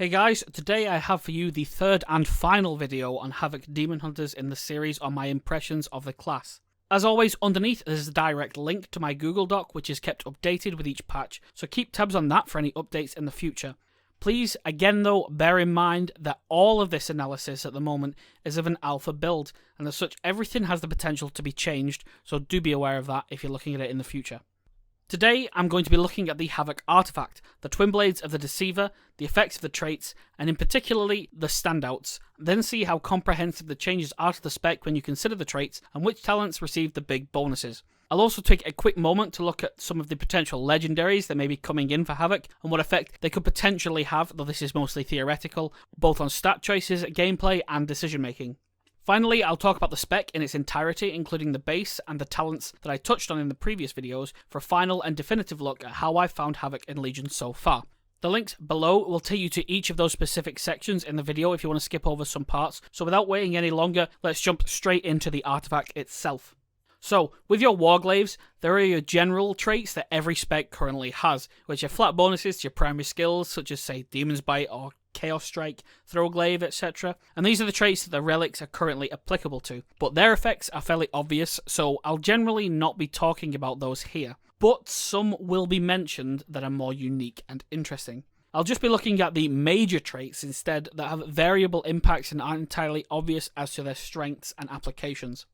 Hey guys, today I have for you the third and final video on Havoc Demon Hunters in the series on my impressions of the class. As always, underneath there's a direct link to my Google Doc which is kept updated with each patch, so keep tabs on that for any updates in the future. Please, again though, bear in mind that all of this analysis at the moment is of an alpha build, and as such everything has the potential to be changed, so do be aware of that if you're looking at it in the future. Today, I'm going to be looking at the Havoc artifact, the twin blades of the Deceiver, the effects of the traits, and in particularly the standouts, then see how comprehensive the changes are to the spec when you consider the traits and which talents receive the big bonuses. I'll also take a quick moment to look at some of the potential legendaries that may be coming in for Havoc and what effect they could potentially have, though this is mostly theoretical, both on stat choices, gameplay, and decision making. Finally, I'll talk about the spec in its entirety, including the base and the talents that I touched on in the previous videos, for a final and definitive look at how I've found Havoc in Legion so far. The links below will take you to each of those specific sections in the video if you want to skip over some parts, so without waiting any longer, let's jump straight into the artifact itself. So, with your Warglaives, there are your general traits that every spec currently has, which are flat bonuses to your primary skills, such as say Demon's Bite or Chaos Strike, Throwglaive, etc. And these are the traits that the relics are currently applicable to, but their effects are fairly obvious, so I'll generally not be talking about those here. But some will be mentioned that are more unique and interesting. I'll just be looking at the major traits instead that have variable impacts and aren't entirely obvious as to their strengths and applications.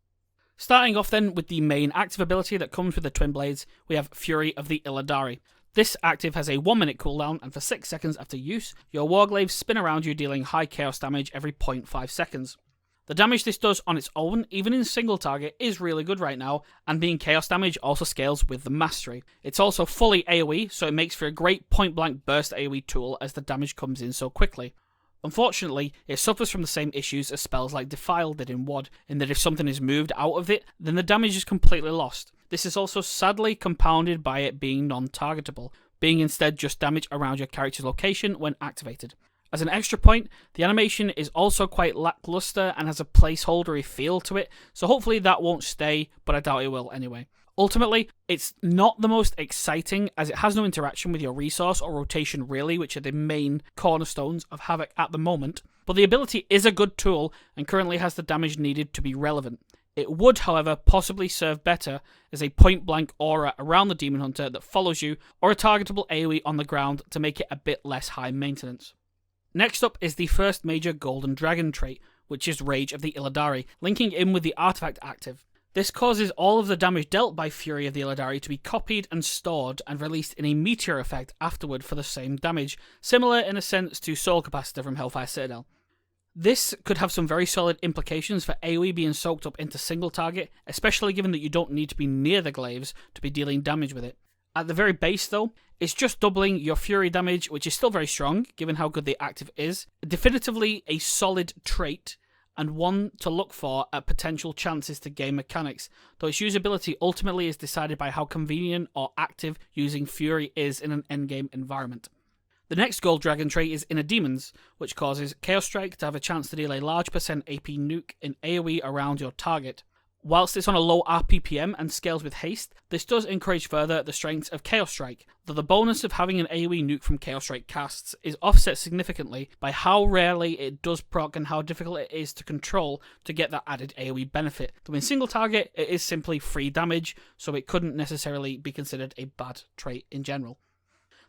Starting off then with the main active ability that comes with the Twin Blades, we have Fury of the Legendaries. This active has a 1 minute cooldown, and for 6 seconds after use, your Warglaives spin around you dealing high chaos damage every 0.5 seconds. The damage this does on its own, even in single target, is really good right now, and being chaos damage also scales with the mastery. It's also fully AoE, so it makes for a great point blank burst AoE tool as the damage comes in so quickly. Unfortunately, it suffers from the same issues as spells like Defile did in WoD, in that if something is moved out of it, then the damage is completely lost. This is also sadly compounded by it being non-targetable, being instead just damage around your character's location when activated. As an extra point, the animation is also quite lackluster and has a placeholdery feel to it, so hopefully that won't stay, but I doubt it will anyway. Ultimately, it's not the most exciting as it has no interaction with your resource or rotation really, which are the main cornerstones of Havoc at the moment, but the ability is a good tool and currently has the damage needed to be relevant. It would, however, possibly serve better as a point-blank aura around the Demon Hunter that follows you, or a targetable AoE on the ground to make it a bit less high maintenance. Next up is the first major Golden Dragon trait, which is Rage of the Legendaries, linking in with the artifact active. This causes all of the damage dealt by Fury of the Legendaries to be copied and stored and released in a meteor effect afterward for the same damage, similar in a sense to Soul Capacitor from Hellfire Citadel. This could have some very solid implications for AoE being soaked up into single target, especially given that you don't need to be near the glaives to be dealing damage with it. At the very base though, it's just doubling your Fury damage, which is still very strong, given how good the active is. Definitively a solid trait, and one to look for at potential chances to game mechanics, though its usability ultimately is decided by how convenient or active using Fury is in an endgame environment. The next Gold Dragon trait is Inner Demons, which causes Chaos Strike to have a chance to deal a large % AP nuke in AoE around your target. Whilst it's on a low RPPM and scales with haste, this does encourage further the strengths of Chaos Strike, though the bonus of having an AoE nuke from Chaos Strike casts is offset significantly by how rarely it does proc and how difficult it is to control to get that added AoE benefit. Though in single target, it is simply free damage, so it couldn't necessarily be considered a bad trait in general.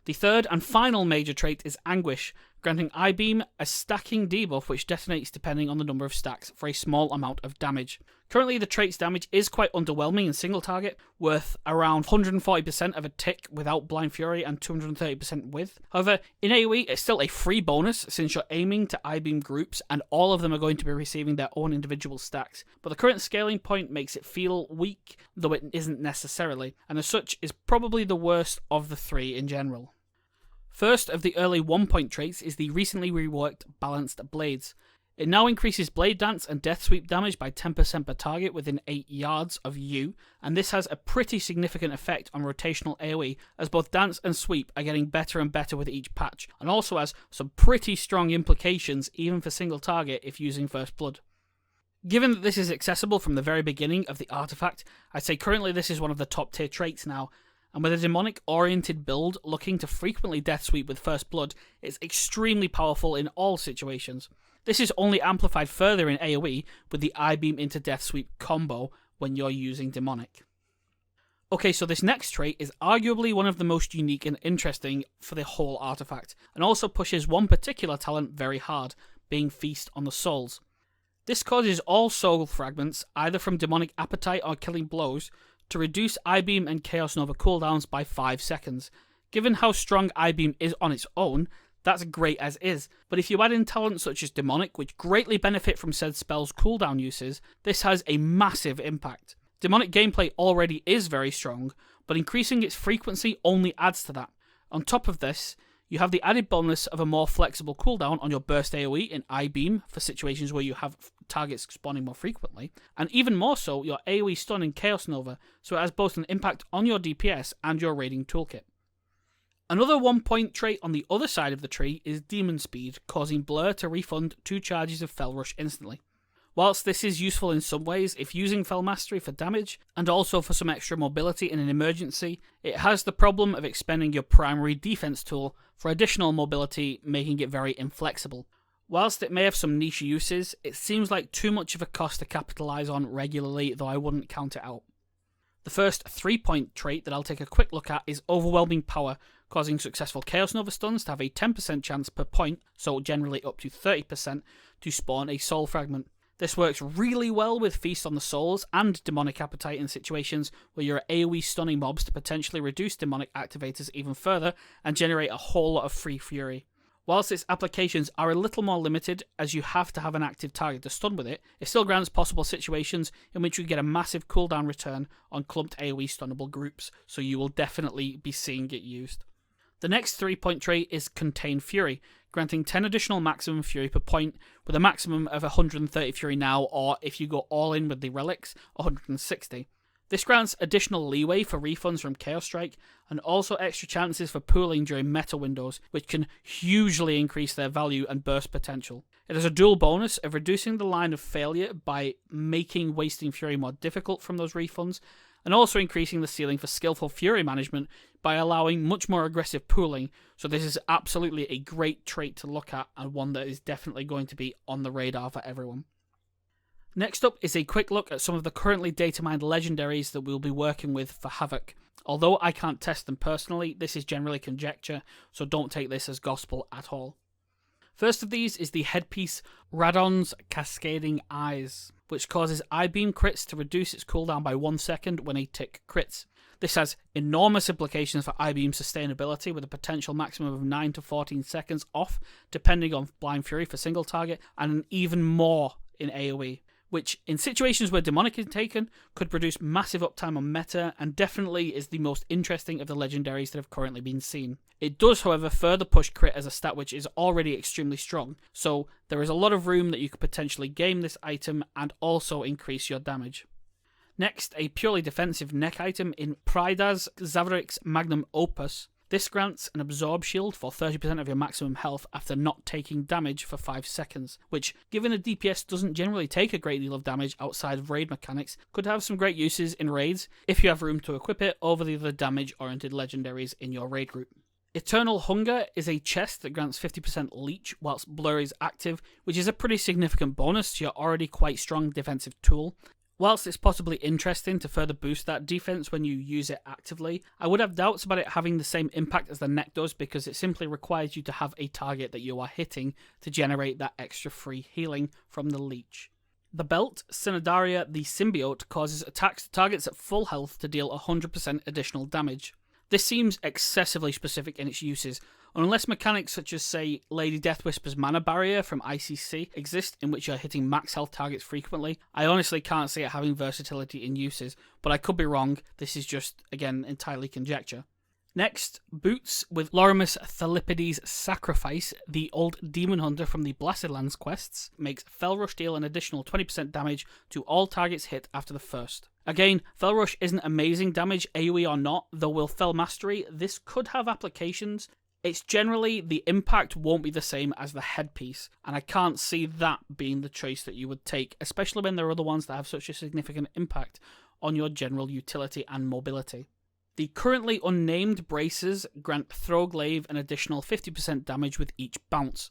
The third and final major trait is Anguish, granting I-Beam a stacking debuff which detonates depending on the number of stacks for a small amount of damage. Currently the trait's damage is quite underwhelming in single target, worth around 140% of a tick without Blind Fury and 230% with. However, in AoE it's still a free bonus since you're aiming to I-Beam groups and all of them are going to be receiving their own individual stacks, but the current scaling point makes it feel weak, though it isn't necessarily, and as such is probably the worst of the three in general. First of the early 1-point traits is the recently reworked Balanced Blades. It now increases Blade Dance and Death Sweep damage by 10% per target within 8 yards of you, and this has a pretty significant effect on rotational AoE, as both Dance and Sweep are getting better and better with each patch, and also has some pretty strong implications even for single target if using First Blood. Given that this is accessible from the very beginning of the artifact, I'd say currently this is one of the top tier traits now, and with a demonic-oriented build looking to frequently death sweep with First Blood, it's extremely powerful in all situations. This is only amplified further in AoE with the I-Beam into Death Sweep combo when you're using demonic. Okay, so this next trait is arguably one of the most unique and interesting for the whole artifact, and also pushes one particular talent very hard, being Feast on the Souls. This causes all soul fragments, either from demonic appetite or killing blows, to reduce I-Beam and Chaos Nova cooldowns by 5 seconds. Given how strong I-Beam is on its own, that's great as is, but if you add in talents such as demonic, which greatly benefit from said spell's cooldown uses, this has a massive impact. Demonic gameplay already is very strong, but increasing its frequency only adds to that. On top of this, you have the added bonus of a more flexible cooldown on your burst AoE in I-Beam for situations where you have targets spawning more frequently, and even more so your AoE stun in Chaos Nova, so it has both an impact on your DPS and your raiding toolkit. Another 1 point trait on the other side of the tree is Demon Speed, causing Blur to refund 2 charges of Fel Rush instantly. Whilst this is useful in some ways if using Fel Mastery for damage, and also for some extra mobility in an emergency, it has the problem of expending your primary defense tool for additional mobility, making it very inflexible. Whilst it may have some niche uses, it seems like too much of a cost to capitalise on regularly, though I wouldn't count it out. The first 3 point trait that I'll take a quick look at is Overwhelming Power, causing successful Chaos Nova stuns to have a 10% chance per point, so generally up to 30%, to spawn a soul fragment. This works really well with Feast on the Souls and Demonic Appetite in situations where you're AoE stunning mobs to potentially reduce demonic activators even further and generate a whole lot of free fury. Whilst its applications are a little more limited as you have to have an active target to stun with it, it still grants possible situations in which you get a massive cooldown return on clumped AoE stunnable groups, so you will definitely be seeing it used. The next 3 point trait is Contain Fury, granting 10 additional maximum fury per point with a maximum of 130 fury now, or if you go all in with the relics, 160. This grants additional leeway for refunds from Chaos Strike, and also extra chances for pooling during meta windows, which can hugely increase their value and burst potential. It has a dual bonus of reducing the line of failure by making wasting fury more difficult from those refunds, and also increasing the ceiling for skillful fury management by allowing much more aggressive pooling, so this is absolutely a great trait to look at and one that is definitely going to be on the radar for everyone. Next up is a quick look at some of the currently data mined legendaries that we'll be working with for Havoc. Although I can't test them personally, this is generally conjecture, so don't take this as gospel at all. First of these is the headpiece Radon's Cascading Eyes, which causes I-Beam crits to reduce its cooldown by 1 second when a tick crits. This has enormous implications for I-Beam sustainability with a potential maximum of 9 to 14 seconds off, depending on Blind Fury for single target, and even more in AoE, which in situations where Demonic is taken could produce massive uptime on meta and definitely is the most interesting of the legendaries that have currently been seen. It does, however, further push crit as a stat which is already extremely strong, so there is a lot of room that you could potentially game this item and also increase your damage. Next, a purely defensive neck item in Prida's Zavaric's Magnum Opus. This grants an absorb shield for 30% of your maximum health after not taking damage for 5 seconds, which, given a DPS doesn't generally take a great deal of damage outside of raid mechanics, could have some great uses in raids if you have room to equip it over the other damage-oriented legendaries in your raid group. Eternal Hunger is a chest that grants 50% leech whilst Blur is active, which is a pretty significant bonus to your already quite strong defensive tool. Whilst it's possibly interesting to further boost that defense when you use it actively, I would have doubts about it having the same impact as the neck does because it simply requires you to have a target that you are hitting to generate that extra free healing from the leech. The belt, Synodaria the Symbiote, causes attacks to targets at full health to deal 100% additional damage. This seems excessively specific in its uses, unless mechanics such as, say, Lady Deathwhisper's Mana Barrier from ICC exist in which you're hitting max health targets frequently. I honestly can't see it having versatility in uses, but I could be wrong. This is just, again, entirely conjecture. Next, Boots with Lorimus Thalipides' Sacrifice, the old demon hunter from the Blasted Lands quests, makes Fel Rush deal an additional 20% damage to all targets hit after the first. Again, Fel Rush isn't amazing damage, AoE or not, though with Fel Mastery, this could have applications. It's generally, the impact won't be the same as the headpiece, and I can't see that being the choice that you would take, especially when there are other ones that have such a significant impact on your general utility and mobility. The currently unnamed braces grant Warglaive an additional 50% damage with each bounce.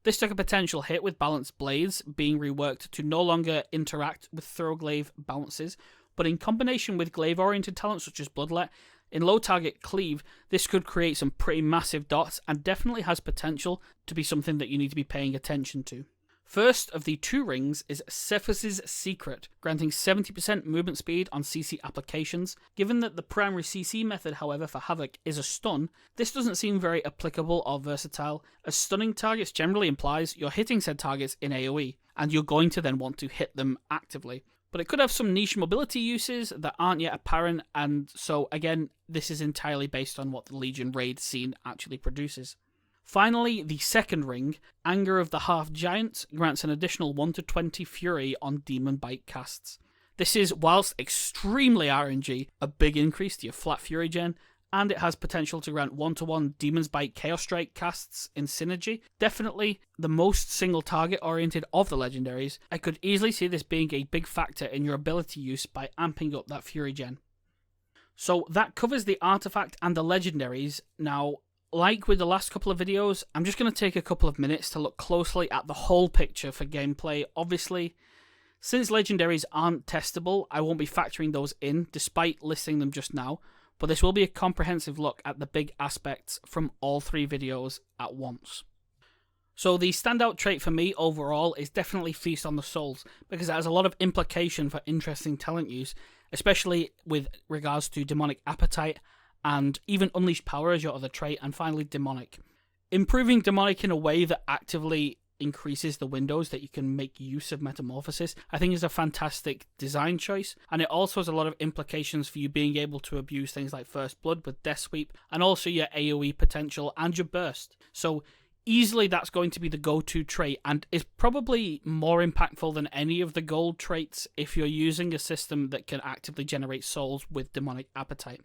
This took a potential hit with balanced blades being reworked to no longer interact with Warglaive bounces, but in combination with glaive-oriented talents such as Bloodlet, in low target cleave, this could create some pretty massive dots and definitely has potential to be something that you need to be paying attention to. First of the 2 rings is Cephas's Secret, granting 70% movement speed on CC applications. Given that the primary CC method, however, for Havoc is a stun, this doesn't seem very applicable or versatile, as stunning targets generally implies you're hitting said targets in AoE, and you're going to then want to hit them actively. But it could have some niche mobility uses that aren't yet apparent, and so again, this is entirely based on what the Legion raid scene actually produces. Finally, the second ring, Anger of the Half-Giants, grants an additional 1 to 20 Fury on Demon Bite casts. This is, whilst extremely RNG, a big increase to your flat Fury gen, and it has potential to grant 1-to-1 Demon's Bite Chaos Strike casts in synergy. Definitely the most single target oriented of the Legendaries. I could easily see this being a big factor in your ability use by amping up that Fury gen. So that covers the artifact and the Legendaries. Now, like with the last couple of videos, I'm just going to take a couple of minutes to look closely at the whole picture for gameplay. Obviously, since Legendaries aren't testable, I won't be factoring those in, despite listing them just now, but this will be a comprehensive look at the big aspects from all 3 videos at once. So the standout trait for me overall is definitely Feast on the Souls, because it has a lot of implication for interesting talent use, especially with regards to Demonic Appetite, and even Unleashed Power as your other trait, and finally Demonic. Improving Demonic in a way that actively increases the windows that you can make use of Metamorphosis, I think is a fantastic design choice, and it also has a lot of implications for you being able to abuse things like First Blood with Death Sweep, and also your AoE potential and your Burst. So easily that's going to be the go-to trait, and is probably more impactful than any of the gold traits if you're using a system that can actively generate souls with Demonic Appetite.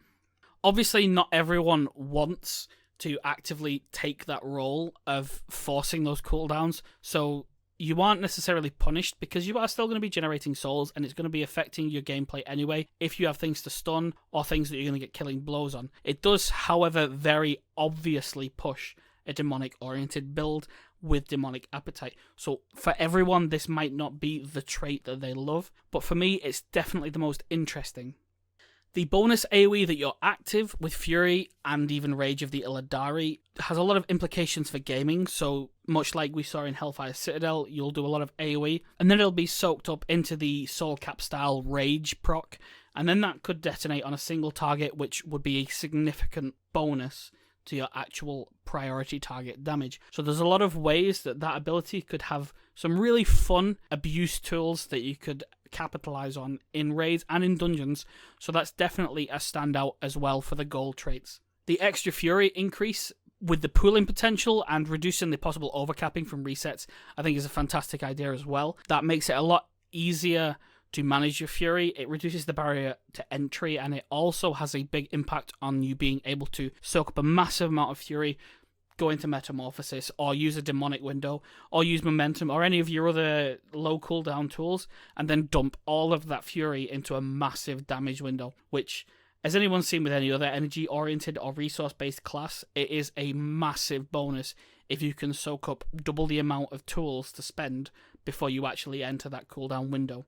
Obviously, not everyone wants to actively take that role of forcing those cooldowns, so you aren't necessarily punished because you are still going to be generating souls, and it's going to be affecting your gameplay anyway if you have things to stun or things that you're going to get killing blows on. It does, however, very obviously push a demonic-oriented build with Demonic Appetite. So for everyone, this might not be the trait that they love, but for me, it's definitely the most interesting. The bonus AoE that you're active with Fury and even Rage of the Legendaries has a lot of implications for gaming, so much like we saw in Hellfire Citadel, you'll do a lot of AoE, and then it'll be soaked up into the Soul Cap style Rage proc, and then that could detonate on a single target, which would be a significant bonus to your actual priority target damage. So there's a lot of ways that that ability could have some really fun abuse tools that you could capitalize on in raids and in dungeons, so that's definitely a standout as well for the gold traits. The extra Fury increase with the pooling potential and reducing the possible overcapping from resets, I think is a fantastic idea as well. That makes it a lot easier to manage your Fury. It reduces the barrier to entry, and it also has a big impact on you being able to soak up a massive amount of Fury, go into Metamorphosis, or use a Demonic window, or use Momentum, or any of your other low cooldown tools, and then dump all of that Fury into a massive damage window, which, as anyone's seen with any other energy-oriented or resource-based class, it is a massive bonus if you can soak up double the amount of tools to spend before you actually enter that cooldown window.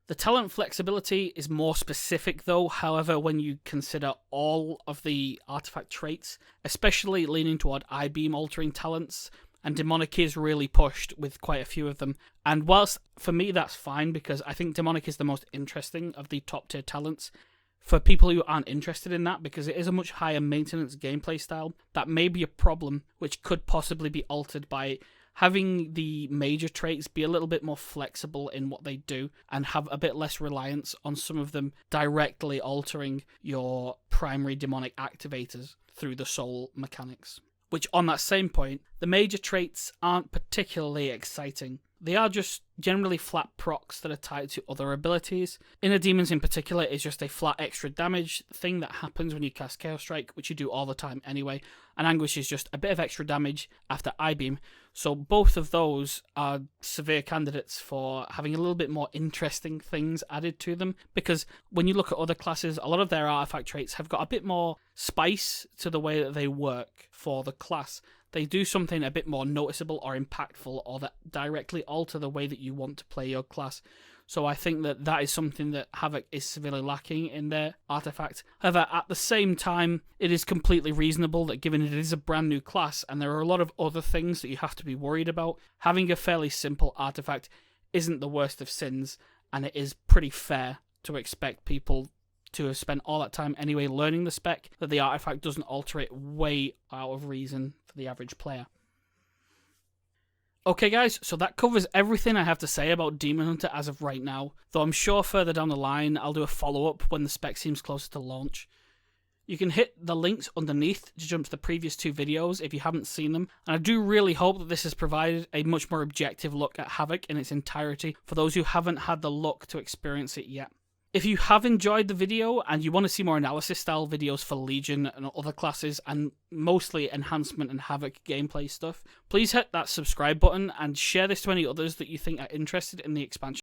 The talent flexibility is more specific though, however, when you consider all of the artifact traits, especially leaning toward I-beam altering talents, and Demonic is really pushed with quite a few of them. And whilst for me that's fine, because I think Demonic is the most interesting of the top tier talents, for people who aren't interested in that, because it is a much higher maintenance gameplay style, that may be a problem which could possibly be altered by having the major traits be a little bit more flexible in what they do and have a bit less reliance on some of them directly altering your primary demonic activators through the soul mechanics. Which, on that same point, the major traits aren't particularly exciting. They are just generally flat procs that are tied to other abilities. Inner Demons in particular is just a flat extra damage thing that happens when you cast Chaos Strike, which you do all the time anyway, and Anguish is just a bit of extra damage after I-Beam. So both of those are severe candidates for having a little bit more interesting things added to them, because when you look at other classes, a lot of their artifact traits have got a bit more spice to the way that they work for the class. They do something a bit more noticeable or impactful, or that directly alter the way that you want to play your class. So I think that that is something that Havoc is severely lacking in their artifact. However, at the same time, it is completely reasonable that given it is a brand new class and there are a lot of other things that you have to be worried about, having a fairly simple artifact isn't the worst of sins, and it is pretty fair to expect people to have spent all that time anyway learning the spec, that the artifact doesn't alter it way out of reason for the average player. Okay guys, so that covers everything I have to say about Demon Hunter as of right now, though I'm sure further down the line I'll do a follow-up when the spec seems closer to launch. You can hit the links underneath to jump to the previous 2 videos if you haven't seen them, and I do really hope that this has provided a much more objective look at Havoc in its entirety for those who haven't had the luck to experience it yet. If you have enjoyed the video and you want to see more analysis style videos for Legion and other classes, and mostly enhancement and Havoc gameplay stuff, please hit that subscribe button and share this to any others that you think are interested in the expansion.